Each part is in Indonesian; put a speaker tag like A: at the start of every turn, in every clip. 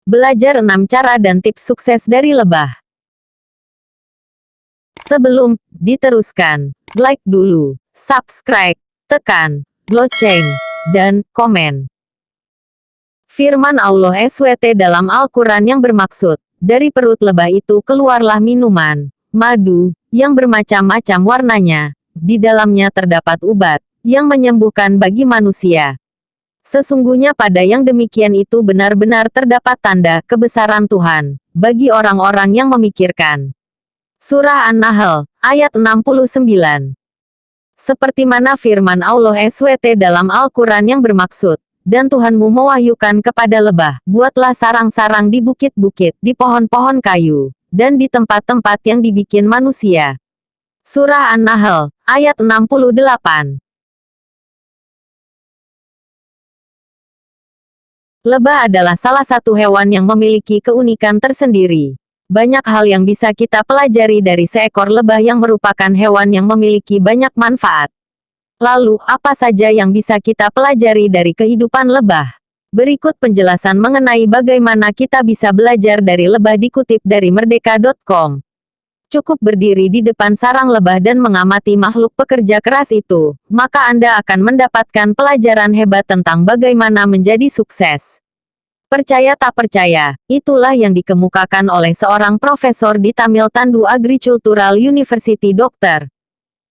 A: Belajar 6 cara dan tips sukses dari lebah. Sebelum diteruskan, like dulu, subscribe, tekan lonceng, dan komen. Firman Allah SWT dalam Al-Quran yang bermaksud, dari perut lebah itu keluarlah minuman, madu, yang bermacam-macam warnanya, di dalamnya terdapat ubat, yang menyembuhkan bagi manusia. Sesungguhnya pada yang demikian itu benar-benar terdapat tanda kebesaran Tuhan, bagi orang-orang yang memikirkan. Surah An-Nahl, ayat 69. Seperti mana firman Allah SWT dalam Al-Quran yang bermaksud, dan Tuhanmu mewahyukan kepada lebah, buatlah sarang-sarang di bukit-bukit, di pohon-pohon kayu, dan di tempat-tempat yang dibikin manusia. Surah An-Nahl, ayat 68. Lebah adalah salah satu hewan yang memiliki keunikan tersendiri. Banyak hal yang bisa kita pelajari dari seekor lebah yang merupakan hewan yang memiliki banyak manfaat. Lalu, apa saja yang bisa kita pelajari dari kehidupan lebah? Berikut penjelasan mengenai bagaimana kita bisa belajar dari lebah dikutip dari merdeka.com. Cukup berdiri di depan sarang lebah dan mengamati makhluk pekerja keras itu, maka Anda akan mendapatkan pelajaran hebat tentang bagaimana menjadi sukses. Percaya tak percaya, itulah yang dikemukakan oleh seorang profesor di Tamil Nadu Agricultural University Dr.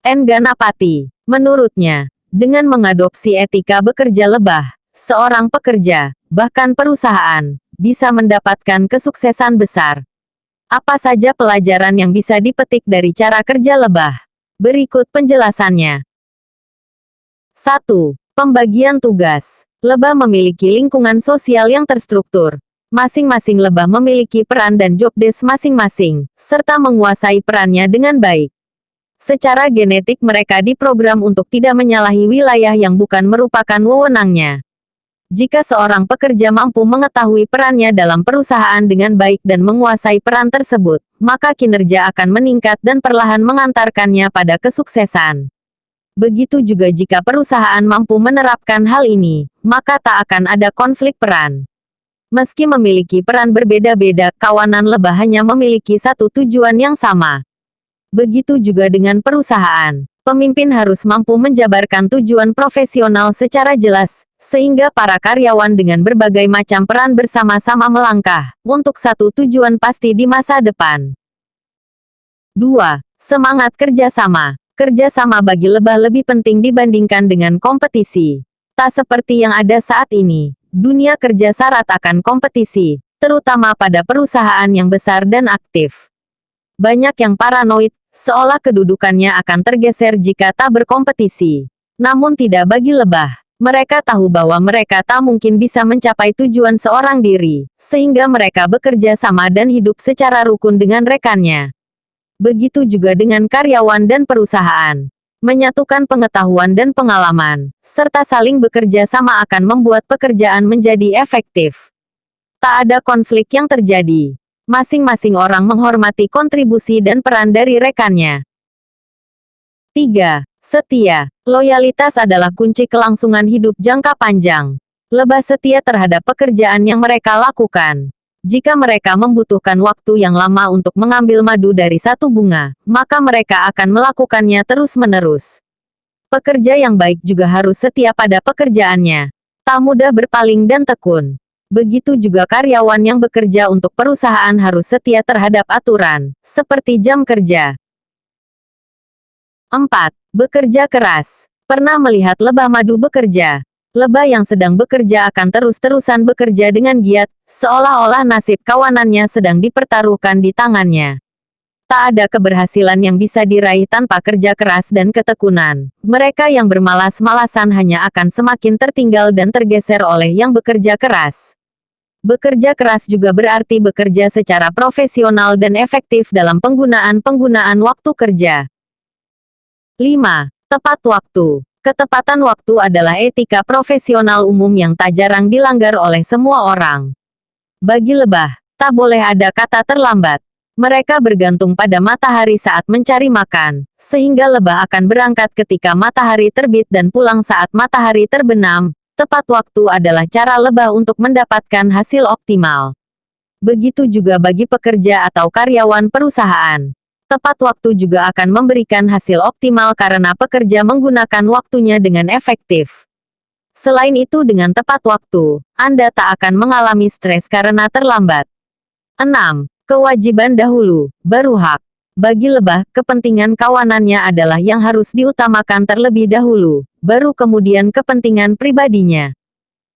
A: N. Ganapati. Menurutnya, dengan mengadopsi etika bekerja lebah, seorang pekerja, bahkan perusahaan, bisa mendapatkan kesuksesan besar. Apa saja pelajaran yang bisa dipetik dari cara kerja lebah? Berikut penjelasannya. 1. Pembagian tugas. Lebah memiliki lingkungan sosial yang terstruktur. Masing-masing lebah memiliki peran dan job desk masing-masing, serta menguasai perannya dengan baik. Secara genetik mereka diprogram untuk tidak menyalahi wilayah yang bukan merupakan wewenangnya. Jika seorang pekerja mampu mengetahui perannya dalam perusahaan dengan baik dan menguasai peran tersebut, maka kinerja akan meningkat dan perlahan mengantarkannya pada kesuksesan. Begitu juga jika perusahaan mampu menerapkan hal ini, maka tak akan ada konflik peran. Meski memiliki peran berbeda-beda, kawanan lebah hanya memiliki satu tujuan yang sama. Begitu juga dengan perusahaan. Pemimpin harus mampu menjabarkan tujuan profesional secara jelas, sehingga para karyawan dengan berbagai macam peran bersama-sama melangkah untuk satu tujuan pasti di masa depan. 2. Semangat kerjasama. Kerjasama bagi lebah lebih penting dibandingkan dengan kompetisi. Tak seperti yang ada saat ini, dunia kerja syarat akan kompetisi, terutama pada perusahaan yang besar dan aktif. Banyak yang paranoid, seolah kedudukannya akan tergeser jika tak berkompetisi. Namun tidak bagi lebah. Mereka tahu bahwa mereka tak mungkin bisa mencapai tujuan seorang diri, sehingga mereka bekerja sama dan hidup secara rukun dengan rekannya. Begitu juga dengan karyawan dan perusahaan. Menyatukan pengetahuan dan pengalaman, serta saling bekerja sama akan membuat pekerjaan menjadi efektif. Tak ada konflik yang terjadi. Masing-masing orang menghormati kontribusi dan peran dari rekannya. 3. Setia. Loyalitas adalah kunci kelangsungan hidup jangka panjang. Lebah setia terhadap pekerjaan yang mereka lakukan. Jika mereka membutuhkan waktu yang lama untuk mengambil madu dari satu bunga, maka mereka akan melakukannya terus-menerus. Pekerja yang baik juga harus setia pada pekerjaannya. Tak mudah berpaling dan tekun. Begitu juga karyawan yang bekerja untuk perusahaan harus setia terhadap aturan, seperti jam kerja. 4. Bekerja keras. Pernah melihat lebah madu bekerja? Lebah yang sedang bekerja akan terus-terusan bekerja dengan giat, seolah-olah nasib kawanannya sedang dipertaruhkan di tangannya. Tak ada keberhasilan yang bisa diraih tanpa kerja keras dan ketekunan. Mereka yang bermalas-malasan hanya akan semakin tertinggal dan tergeser oleh yang bekerja keras. Bekerja keras juga berarti bekerja secara profesional dan efektif dalam penggunaan waktu kerja. 5. Tepat waktu. Ketepatan waktu adalah etika profesional umum yang tak jarang dilanggar oleh semua orang. Bagi lebah, tak boleh ada kata terlambat. Mereka bergantung pada matahari saat mencari makan, sehingga lebah akan berangkat ketika matahari terbit dan pulang saat matahari terbenam. Tepat waktu adalah cara lebah untuk mendapatkan hasil optimal. Begitu juga bagi pekerja atau karyawan perusahaan. Tepat waktu juga akan memberikan hasil optimal karena pekerja menggunakan waktunya dengan efektif. Selain itu dengan tepat waktu, Anda tak akan mengalami stres karena terlambat. 6. Kewajiban dahulu, baru hak. Bagi lebah, kepentingan kawanannya adalah yang harus diutamakan terlebih dahulu, baru kemudian kepentingan pribadinya.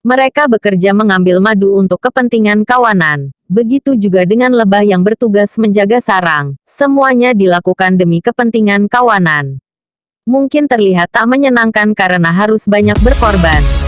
A: Mereka bekerja mengambil madu untuk kepentingan kawanan. Begitu juga dengan lebah yang bertugas menjaga sarang. Semuanya dilakukan demi kepentingan kawanan. Mungkin terlihat tak menyenangkan karena harus banyak berkorban.